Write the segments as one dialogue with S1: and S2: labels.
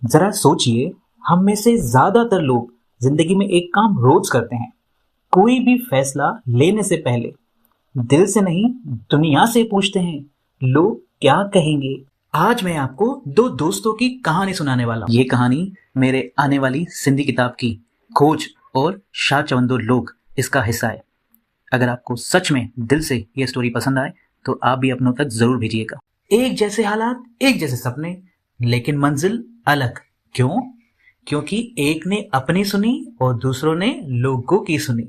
S1: जरा सोचिए, हम में से ज्यादातर लोग जिंदगी में एक काम रोज करते हैं। कोई भी फैसला लेने से पहले दिल से नहीं, दुनिया से पूछते हैं, लोग क्या कहेंगे। आज मैं आपको दो दोस्तों की कहानी सुनाने वाला हूँ। ये कहानी मेरे आने वाली सिंधी किताब की खोज और शाह चवंदो लोग इसका हिस्सा है। अगर आपको सच में दिल से ये स्टोरी पसंद आए तो आप भी अपनों तक जरूर भेजिएगा। एक जैसे हालात, एक जैसे सपने, लेकिन मंजिल अलग। क्यों? क्योंकि एक ने अपनी सुनी और दूसरों ने लोगों की सुनी।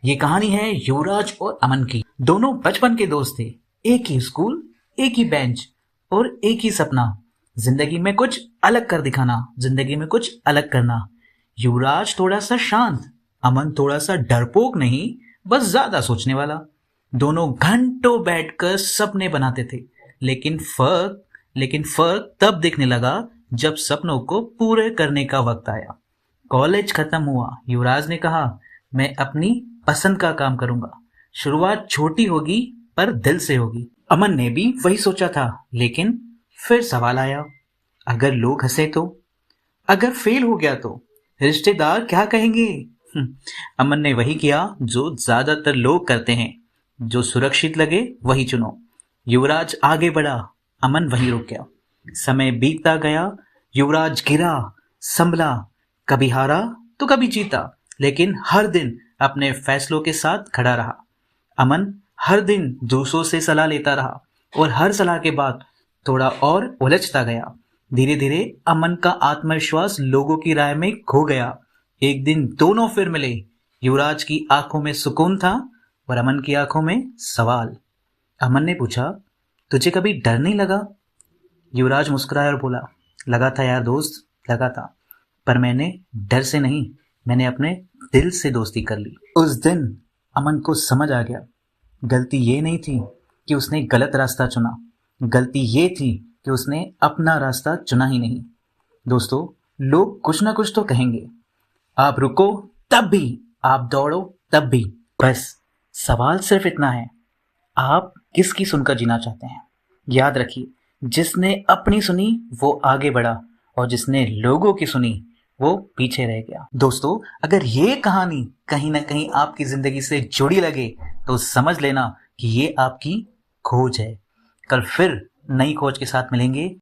S1: ये कहानी है युवराज और अमन की। दोनों बचपन के दोस्त थे। एक ही स्कूल, एक ही बेंच और एक ही सपना, जिंदगी में कुछ अलग कर दिखाना, जिंदगी में कुछ अलग करना। युवराज थोड़ा सा शांत, अमन थोड़ा सा डरपोक नहीं, बस ज्यादा सोचने वाला। दोनों घंटों बैठकर सपने बनाते थे, लेकिन फर्क तब दिखने लगा जब सपनों को पूरे करने का वक्त आया। कॉलेज खत्म हुआ। युवराज ने कहा, मैं अपनी पसंद का काम करूंगा। शुरुआत छोटी होगी पर दिल से होगी। अमन ने भी वही सोचा था, लेकिन फिर सवाल आया, अगर लोग हंसे तो, अगर फेल हो गया तो, रिश्तेदार क्या कहेंगे? अमन ने वही किया जो ज्यादातर लोग करते हैं, जो सुरक्षित लगे वही चुनो। युवराज आगे बढ़ा, अमन वहीं रुक गया। समय बीतता गया, युवराज गिरा, संभला, कभी हारा तो कभी जीता, लेकिन हर दिन अपने फैसलों के साथ खड़ा रहा। अमन हर दिन दूसरों से सलाह लेता रहा और हर सलाह के बाद थोड़ा और उलझता गया। धीरे धीरे अमन का आत्मविश्वास लोगों की राय में खो गया। एक दिन दोनों फिर मिले। युवराज की आंखों में सुकून था और अमन की आंखों में सवाल। अमन ने पूछा, तुझे कभी डर नहीं लगा? युवराज मुस्कुराया और बोला, लगा था यार दोस्त, लगा था, पर मैंने डर से नहीं, मैंने अपने दिल से दोस्ती कर ली। उस दिन अमन को समझ आ गया, गलती ये नहीं थी कि उसने गलत रास्ता चुना, गलती ये थी कि उसने अपना रास्ता चुना ही नहीं। दोस्तों, लोग कुछ ना कुछ तो कहेंगे। आप रुको तब भी, आप दौड़ो तब भी। बस सवाल सिर्फ इतना है, आप किसकी सुनकर जीना चाहते हैं? याद रखिए, जिसने अपनी सुनी वो आगे बढ़ा और जिसने लोगों की सुनी वो पीछे रह गया। दोस्तों, अगर ये कहानी कहीं ना कहीं आपकी जिंदगी से जुड़ी लगे तो समझ लेना कि ये आपकी खोज है। कल फिर नई खोज के साथ मिलेंगे।